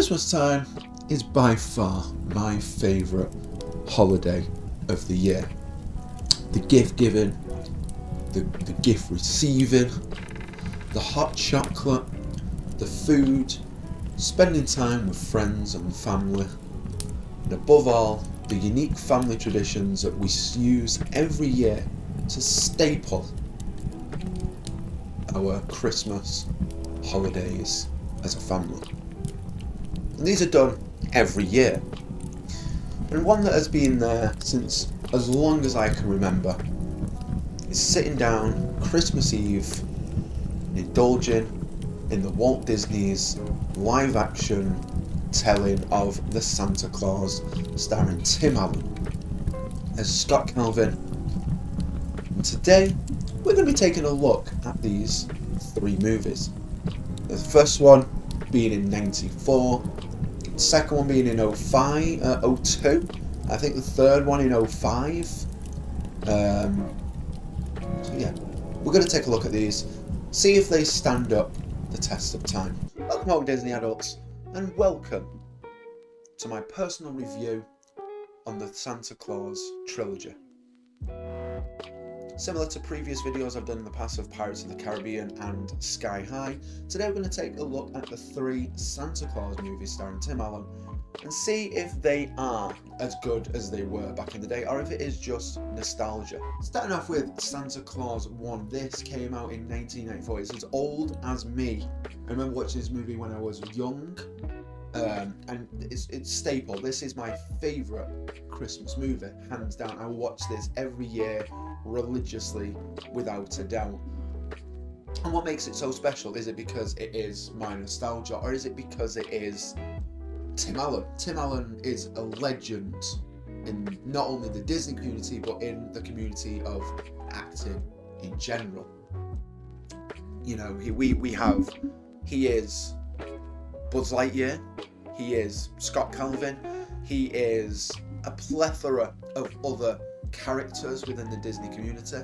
Christmas time is by far my favourite holiday of the year. The gift giving, the gift receiving, the hot chocolate, the food, spending time with friends and family, and above all, the unique family traditions that we use every year to staple our Christmas holidays as a family. And these are done every year. And one that has been there since as long as I can remember is sitting down Christmas Eve and indulging in the Walt Disney's live action telling of The Santa Claus, starring Tim Allen as Scott Calvin. And today we're going to be taking a look at these three movies. The first one being in 94, the second one being in 02, I think the third one in 05. So yeah, we're going to take a look at these, see if they stand up the test of time. Welcome home, Disney adults, and welcome to my personal review on the Santa Claus trilogy. Similar to previous videos I've done in the past of Pirates of the Caribbean and Sky High, today we're going to take a look at the three Santa Claus movies starring Tim Allen and see if they are as good as they were back in the day, or if it is just nostalgia. Starting off with Santa Claus 1, this came out in 1994. It's as old as me. I remember watching this movie when I was young, and it's staple. This is my favourite Christmas movie, hands down. I watch this every year religiously, without a doubt. And what makes it so special? Is it because it is my nostalgia, or is it because it is Tim Allen? Tim Allen is a legend in not only the Disney community, but in the community of acting in general. You know, he is Buzz Lightyear, he is Scott Calvin, he is a plethora of other characters within the Disney community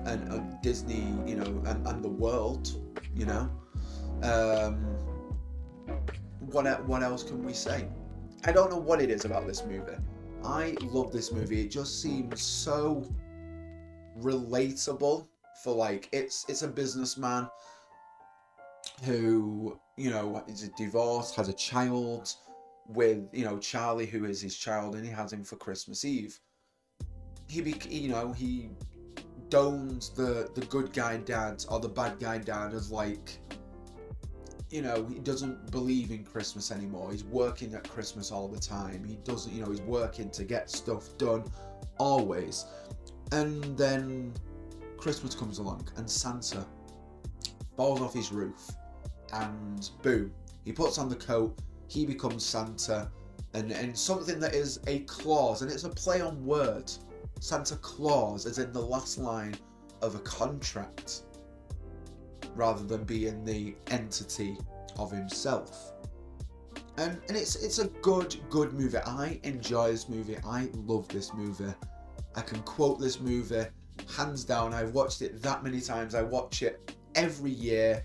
and Disney, you know, and the world, you know. What else can we say? I don't know what it is about this movie. I love this movie. It just seems so relatable for, like, it's a businessman who, you know, is divorced, has a child with, you know, Charlie, who is his child, and he has him for Christmas Eve. He dons the good guy dad or the bad guy dad as, like, you know, he doesn't believe in Christmas anymore. He's working at Christmas all the time. He doesn't, you know, he's working to get stuff done always. And then Christmas comes along and Santa falls off his roof and boom, he puts on the coat, he becomes Santa, and something that is a clause, and it's a play on words. Santa Claus is in the last line of a contract rather than being the entity of himself. And it's a good movie. I enjoy this movie. I love this movie. I can quote this movie hands down. I've watched it that many times. I watch it every year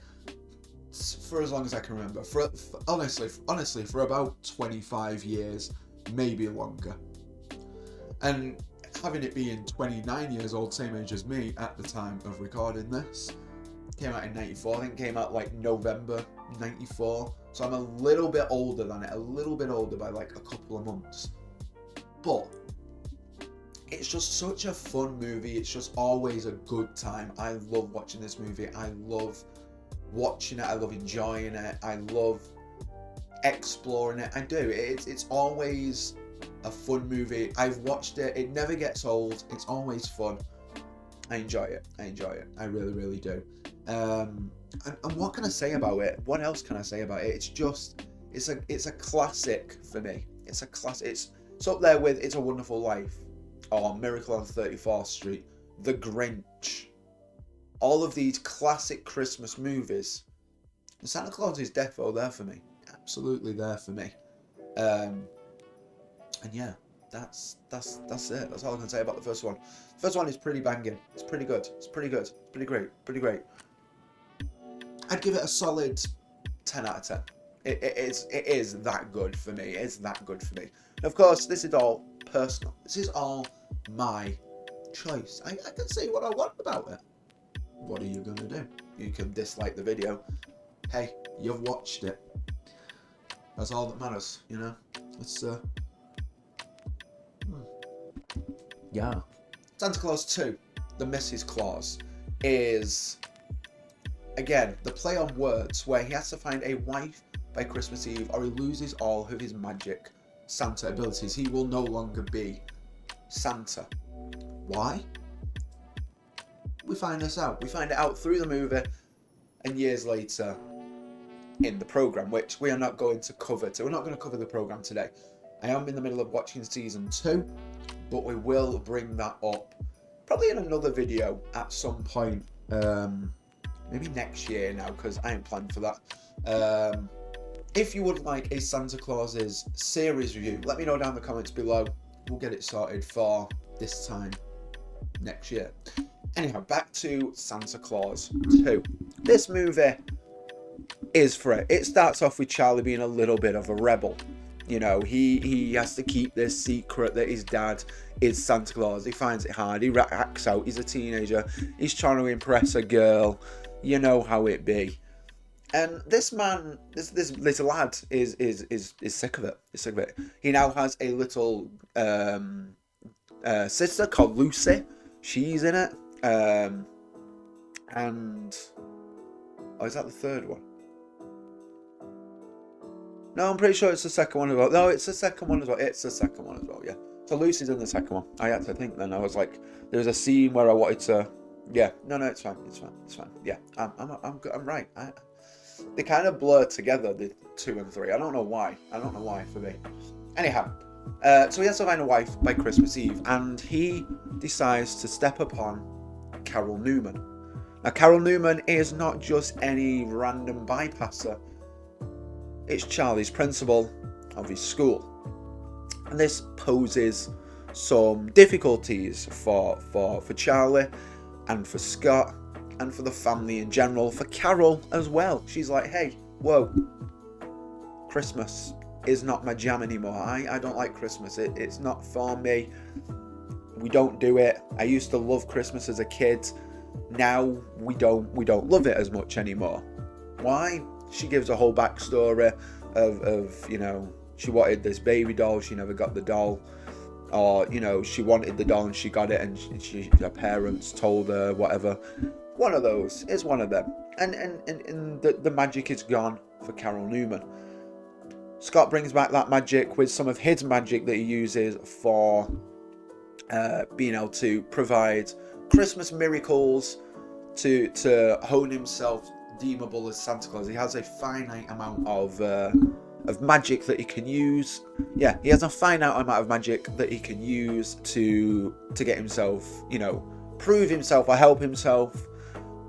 for as long as I can remember. For honestly, for about 25 years, maybe longer. And having it being 29 years old, same age as me at the time of recording this, came out in 94, I think it came out like November 94, so I'm a little bit older than it, a little bit older by like a couple of months. But it's just such a fun movie, it's just always a good time. I love watching this movie, I love watching it, I love enjoying it, I love exploring it, I do. It's always a fun movie. I've watched it, it never gets old, it's always fun. I enjoy it, I really do. And what can I say about it? What else can I say about it? It's a classic for me. It's a classic. It's up there with It's a Wonderful Life, or Miracle on 34th Street, The Grinch. All of these classic Christmas movies. Santa Claus is defo there for me. Absolutely there for me. And yeah, that's it. That's all I can say about the first one. The first one is pretty banging. It's pretty good. It's pretty good. It's pretty great. I'd give it a solid 10 out of 10. It is that good for me. It's that good for me. And of course, this is all personal. This is all my choice. I can say what I want about it. What are you going to do? You can dislike the video. Hey, you've watched it. That's all that matters, you know? It's, yeah. Santa Claus 2, the Mrs. Claus, is, again, the play on words where he has to find a wife by Christmas Eve or he loses all of his magic Santa abilities. He will no longer be Santa. Why? We find this out. We find it out through the movie and years later in the programme, which we are not going to cover. So we're not going to cover the programme today. I am in the middle of watching season 2, but we will bring that up probably in another video at some point. Maybe next year now, because I ain't planned for that. If you would like a Santa Claus's series review, let me know down in the comments below. We'll get it sorted for this time next year. Anyhow, back to Santa Claus 2. This movie is for it. It starts off with Charlie being a little bit of a rebel. You know, he has to keep this secret that his dad is Santa Claus. He finds it hard. He acts out. He's a teenager. He's trying to impress a girl. You know how it be. And this man, this lad is sick of it. He's sick of it. He now has a little sister called Lucy. She's in it. And oh, is that the third one? No, I'm pretty sure it's the second one as well. No, it's the second one as well. It's the second one as well, yeah. So Lucy's in the second one. I had to think then. I was like, there was a scene where I wanted to... Yeah, no, it's fine. It's fine. Yeah, I'm right. They kind of blur together, the 2 and 3. I don't know why for me. Anyhow, so he has to find a wife by Christmas Eve, and he decides to step upon Carol Newman. Now, Carol Newman is not just any random bypasser. It's Charlie's principal of his school. And this poses some difficulties for Charlie and for Scott and for the family in general, for Carol as well. She's like, hey, whoa, Christmas is not my jam anymore. I don't like Christmas. It's not for me. We don't do it. I used to love Christmas as a kid. Now we don't love it as much anymore. Why? She gives a whole backstory of you know, she wanted this baby doll, she never got the doll, or you know, she wanted the doll and she got it, and her parents told her whatever. One of those is one of them, and the magic is gone for Carol Newman. Scott brings back that magic with some of his magic that he uses for being able to provide Christmas miracles to hone himself deemable as Santa Claus. He has a finite amount of magic that he can use. Yeah, he has a finite amount of magic that he can use to get himself, you know, prove himself or help himself,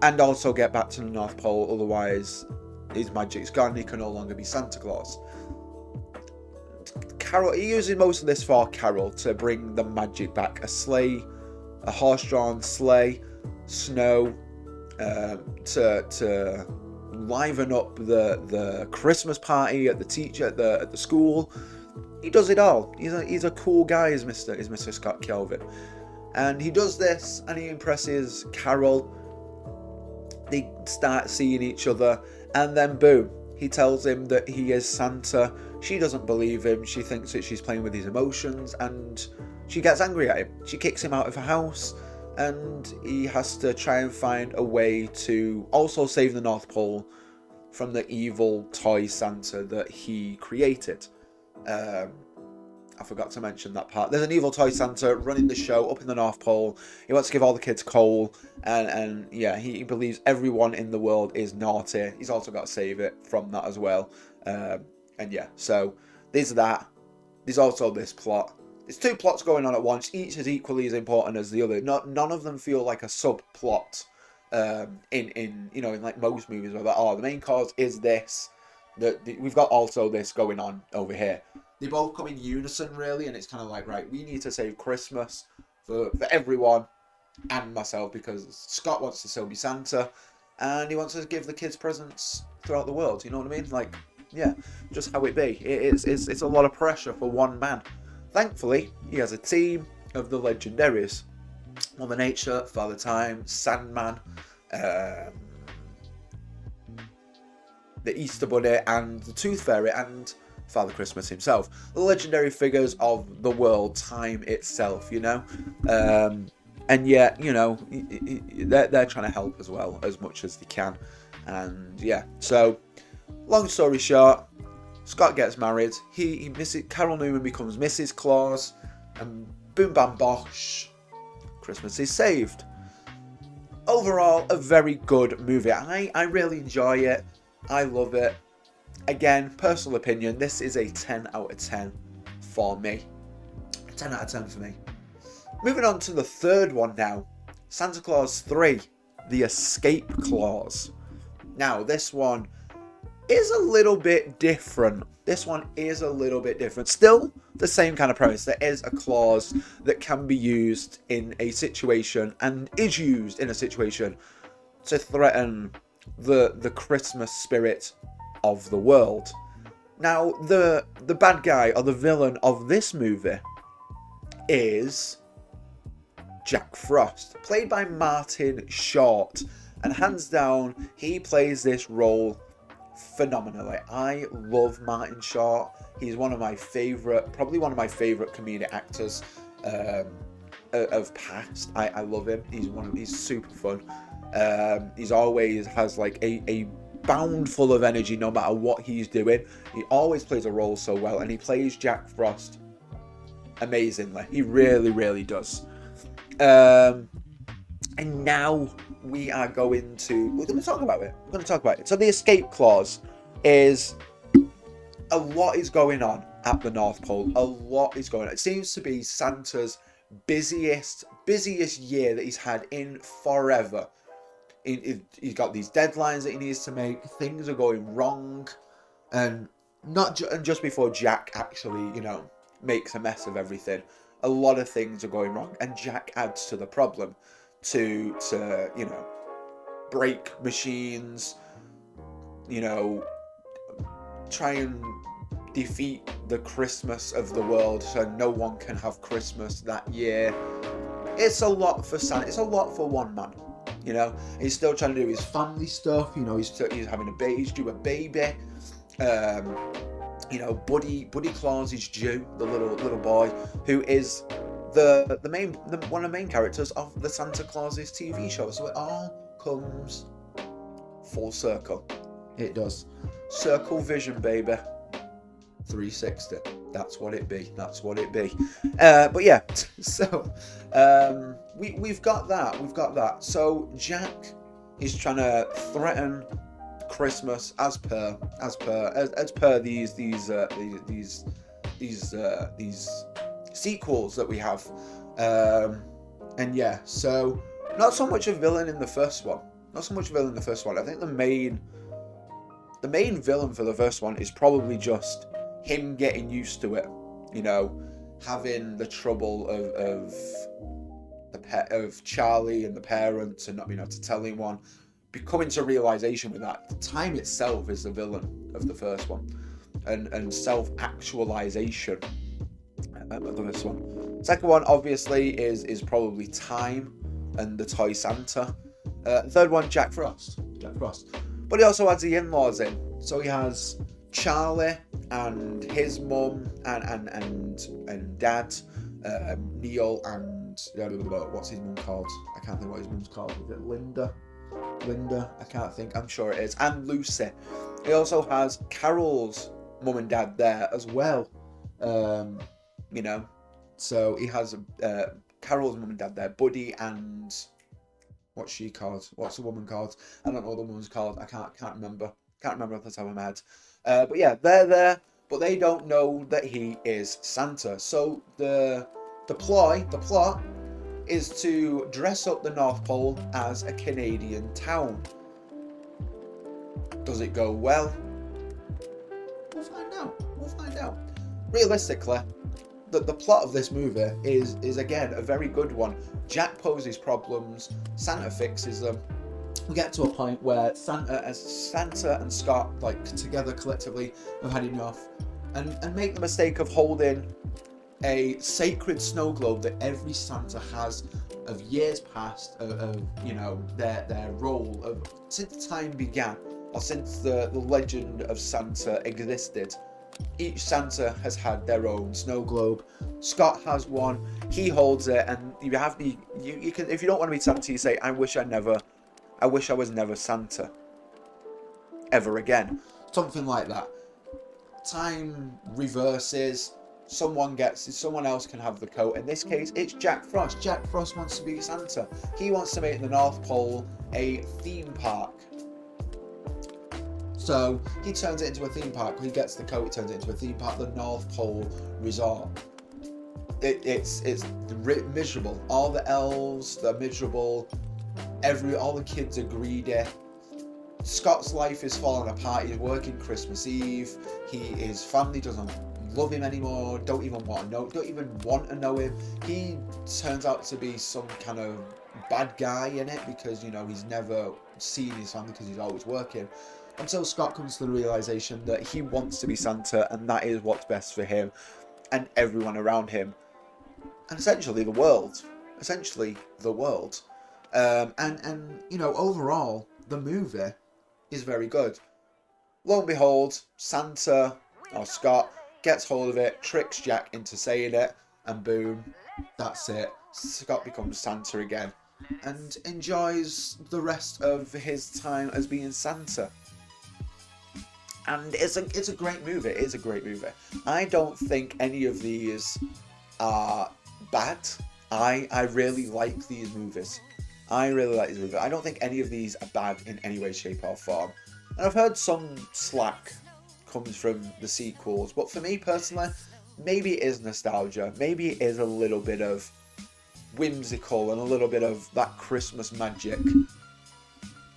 and also get back to the North Pole. Otherwise, his magic's gone. He can no longer be Santa Claus. Carol, he uses most of this for Carol to bring the magic back. A sleigh, a horse-drawn sleigh, snow, to liven up the Christmas party at the school. He does it all. He's a cool guy, is Mr. Scott Kelvin, and he does this and he impresses Carol. They start seeing each other, and then boom, he tells him that he is Santa. She doesn't believe him. She thinks that she's playing with his emotions, and she gets angry at him. She kicks him out of her house, and he has to try and find a way to also save the North Pole from the evil toy Santa that he created. I forgot to mention that part. There's an evil toy Santa running the show up in the North Pole. He wants to give all the kids coal, and yeah, he believes everyone in the world is naughty. He's also got to save it from that as well. And yeah, so there's that. There's also this plot. There's 2 plots going on at once. Each is equally as important as the other. None of them feel like a subplot. In you know, in like most movies where the main cause is this. We've got also this going on over here. They both come in unison really, and it's kind of like, right, we need to save Christmas for everyone and myself, because Scott wants to still be Santa and he wants to give the kids presents throughout the world. You know what I mean? Like, just how it be. It's a lot of pressure for one man. Thankfully, he has a team of the legendaries: Mother Nature, Father Time, Sandman, the Easter Bunny, and the Tooth Fairy, and Father Christmas himself. The legendary figures of the world, time itself, and yet, they're trying to help as well, as much as they can. And so long story short, Scott gets married. Carol Newman becomes Mrs. Claus, and boom bam bosh, Christmas is saved. Overall, a very good movie. I really enjoy it. I love it. Again, personal opinion, this is a 10 out of 10 for me. 10 out of 10 for me. Moving on to the third one now. Santa Claus 3, The Escape Clause. Now, this one is a little bit different. Still the same kind of premise. There is a clause that can be used in a situation, and is used in a situation, to threaten the Christmas spirit of the world. Now, the bad guy, or the villain of this movie, is Jack Frost, played by Martin Short. And hands down, he plays this role phenomenally. I love Martin Short. He's probably one of my favourite comedic actors of past. I love him. He's super fun. He's always has like a bound full of energy no matter what he's doing. He always plays a role so well, and he plays Jack Frost amazingly. He really, really does. And now we're going to talk about it. So the escape clause is, a lot is going on at the North Pole. A lot is going on. It seems to be Santa's busiest year that he's had in forever. He's got these deadlines that he needs to make. Things are going wrong, and just before Jack actually, makes a mess of everything, a lot of things are going wrong, and Jack adds to the problem to break machines, try and defeat the Christmas of the world so no one can have Christmas that year. It's a lot for Santa. It's a lot for one man. He's still trying to do his family stuff. He's having a baby. He's due a baby. Buddy Claus is due, the little boy who is one of the main characters of the Santa Claus's TV show. So it all comes full circle. It does. Circle vision, baby. 360. That's what it be. But yeah, so we've got that. So Jack is trying to threaten Christmas as per these sequels that we have, so not so much a villain in the first one. I think the main villain for the first one is probably just him getting used to it, having the trouble of Charlie and the parents and not being able to tell anyone, coming to realization with that. The time itself is the villain of the first one, and self-actualization of the first one. Second one obviously is probably time and the toy Santa. Third one, Jack Frost, but he also has the in-laws in. So he has Charlie and his mum and dad, Neil and what's his mum called? I can't think what his mum's called. Is it Linda? I can't think. I'm sure it is. And Lucy. He also has Carol's mum and dad there as well. So he has Carol's mum and dad there, Buddy and what's she called? What's the woman called? I don't know what the woman's called. I can't remember. Can't remember off the top of my head. But yeah, they're there, but they don't know that he is Santa. So the plot is to dress up the North Pole as a Canadian town. Does it go well? We'll find out. Realistically, the plot of this movie is again a very good one. Jack poses problems, Santa fixes them, we get to a point where Santa and Scott, like together collectively, have had enough, and make the mistake of holding a sacred snow globe that every Santa has of years past, of you know, their role of since time began, or since the legend of Santa existed. Each Santa has had their own snow globe. Scott has one. He holds it, and you can, if you don't want to be Santa, you say, I wish I was never Santa ever again. Something like that. Time reverses. Someone else can have the coat. In this case, it's Jack Frost. Jack Frost wants to be Santa. He wants to make the North Pole a theme park. So he turns it into a theme park. When he gets the coat, he turns it into a theme park, the North Pole Resort. It's miserable. All the elves, they're miserable. All the kids are greedy. Scott's life is falling apart. He's working Christmas Eve. His family doesn't love him anymore. Don't even want to know him. He turns out to be some kind of bad guy in it because, you know, he's never seen his family because he's always working. Until Scott comes to the realization that he wants to be Santa, and that is what's best for him and everyone around him, and essentially the world. And you know, overall, the movie is very good. Lo and behold, Santa, or Scott, gets hold of it, tricks Jack into saying it, and boom, that's it. Scott becomes Santa again, and enjoys the rest of his time as being Santa. And it's a great movie. It is a great movie. I don't think any of these are bad. I really like these movies. I don't think any of these are bad in any way, shape or form. And I've heard some slack comes from the sequels, but for me personally, maybe it is nostalgia. Maybe it is a little bit of whimsical and a little bit of that Christmas magic.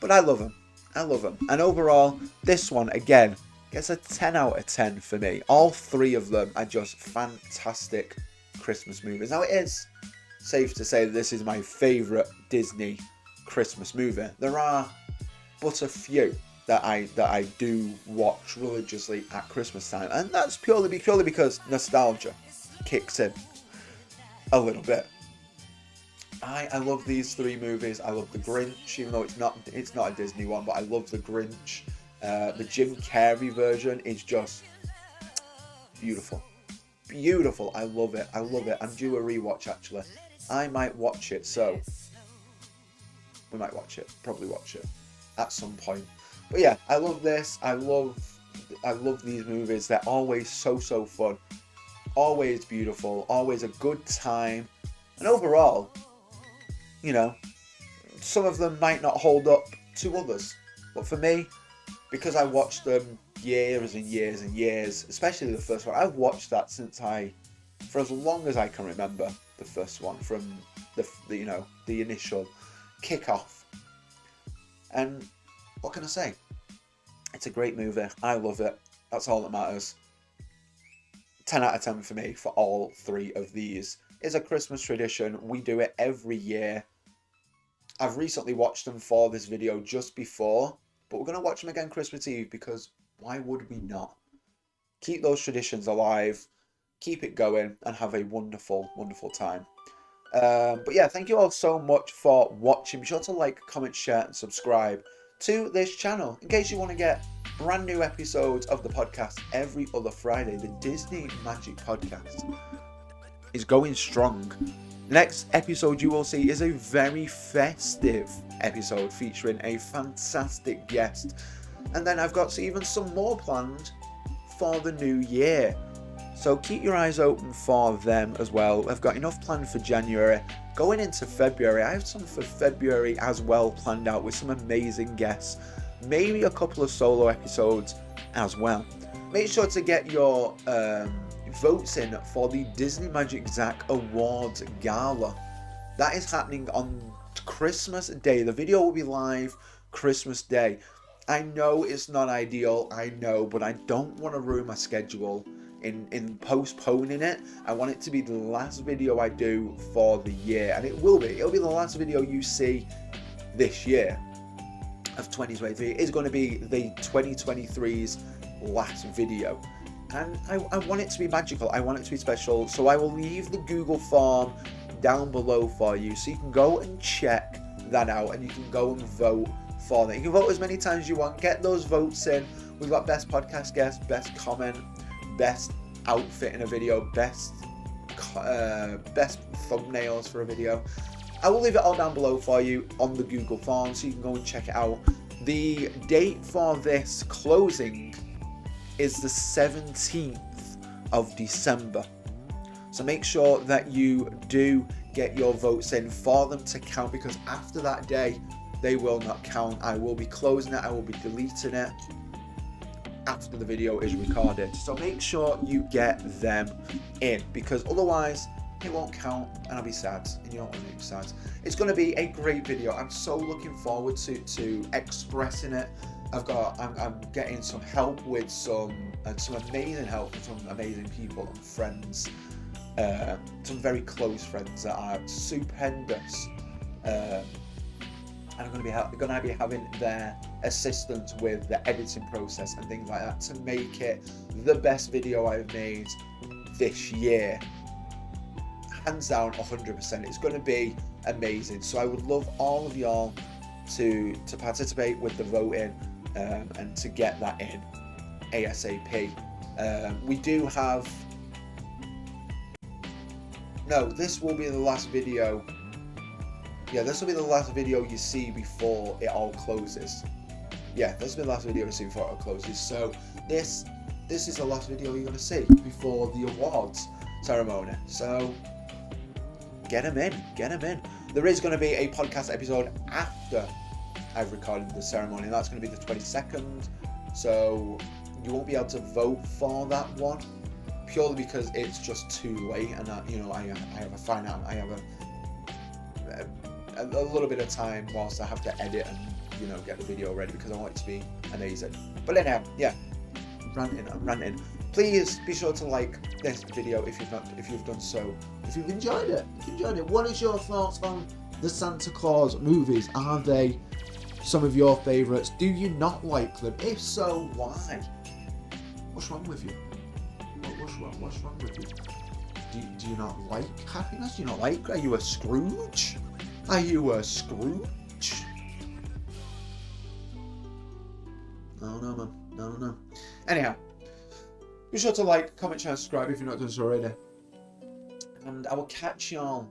But I love them. And overall, this one, again, gets a 10 out of 10 for me. All three of them are just fantastic Christmas movies. Now, it is safe to say that this is my favourite Disney Christmas movie. There are but a few that I do watch religiously at Christmas time, and that's purely because nostalgia kicks in a little bit. I love these three movies. I love The Grinch, even though it's not a Disney one, but I love The Grinch. The Jim Carrey version is just beautiful. I love it. I'm due a rewatch, actually. I might watch it, so we might probably watch it at some point. But yeah, I love this. I love these movies. They're always so fun, always beautiful, always a good time, and overall, you know, some of them might not hold up to others, but for me, because I watched them years and years and years, especially the first one, I've watched that for as long as I can remember, the first one, from the initial kickoff. And what can I say? It's a great movie. I love it. That's all that matters. 10 out of 10 for me for all three of these. It's a Christmas tradition. We do it every year. I've recently watched them for this video just before, but we're going to watch them again Christmas Eve because why would we not? Keep those traditions alive, keep it going, and have a wonderful, wonderful time. But yeah, thank you all so much for watching. Be sure to like, comment, share, and subscribe to this channel in case you want to get brand new episodes of the podcast every other Friday. The Disney Magic Podcast is going strong. The next episode you will see is a very festive episode featuring a fantastic guest. And then I've got even some more planned for the new year. So keep your eyes open for them as well. I've got enough planned for January. Going into February, I have some for February as well planned out with some amazing guests. Maybe a couple of solo episodes as well. Make sure to get your votes in for the Disney Magic Zach Awards Gala. That is happening on Christmas Day. The video will be live Christmas Day. I know it's not ideal, I know, but I don't want to ruin my schedule in postponing it. I want it to be the last video I do for the year, and it will be. It'll be the last video you see this year. of 2023 is going to be the 2023's last video. And I want it to be magical. I want it to be special. So I will leave the Google form down below for you, so you can go and check that out, and you can go and vote for that. You can vote as many times as you want. Get those votes in. We've got best podcast guest, best comment, best outfit in a video, best thumbnails for a video. I will leave it all down below for you on the Google form, so you can go and check it out. The date for this closing is the 17th of December. So make sure that you do get your votes in for them to count, because after that day, they will not count. I will be closing it. I will be deleting it after the video is recorded. So make sure you get them in, because otherwise it won't count and I'll be sad, and you don't want to be sad. It's going to be a great video. I'm so looking forward to expressing it. I'm getting some help with some amazing help from some amazing people and friends, some very close friends that are stupendous, and I'm going to be having their assistance with the editing process and things like that to make it the best video I've made this year. Hands down, 100%. It's going to be amazing. So I would love all of y'all to participate with the voting, and to get that in ASAP. We do have... No, this will be the last video. Yeah, this will be the last video you see before it all closes. Yeah, this will be the last video you see before it all closes. So this is the last video you're going to see before the awards ceremony. So get them in. There is going to be a podcast episode after I've recorded the ceremony, and that's going to be the 22nd. So you won't be able to vote for that one, purely because it's just too late, and I have a little bit of time whilst I have to edit and get the video ready, because I want it to be amazing. But anyhow, yeah, I'm ranting. Please be sure to like this video if you've done so. If you've enjoyed it, what is your thoughts on the Santa Claus movies? Are they some of your favourites? Do you not like them? If so, why? What's wrong with you? What's wrong with you? Do you not like happiness? Do you not like? Are you a Scrooge? Are you a Scrooge? No, man. No. Anyhow, be sure to like, comment, share, subscribe if you're not done so already. And I will catch y'all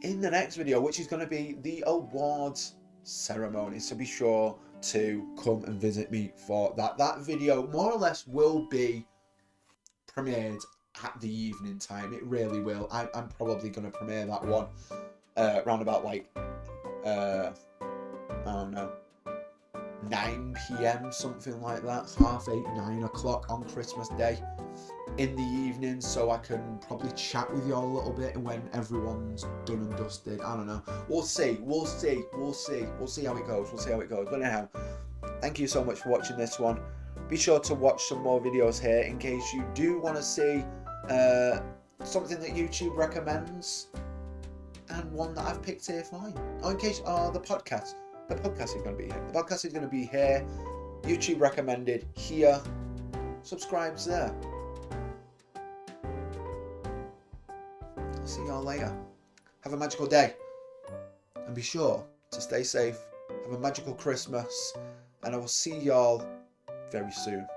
in the next video, which is going to be the awards ceremony. So be sure to come and visit me for that. That video more or less will be premiered at the evening time. It really will. I'm probably going to premiere that one around about I don't know, 9 p.m, something like that, 8:30, 9 o'clock on Christmas Day in the evening, so I can probably chat with you all a little bit when everyone's done and dusted. I don't know. We'll see how it goes. But anyhow, thank you so much for watching this one. Be sure to watch some more videos here in case you do want to see something that YouTube recommends, and one that I've picked here for you. Or in case the podcast is going to be here. The podcast is going to be here. YouTube recommended here. Subscribe's there. I'll see y'all later. Have a magical day. And be sure to stay safe. Have a magical Christmas. And I will see y'all very soon.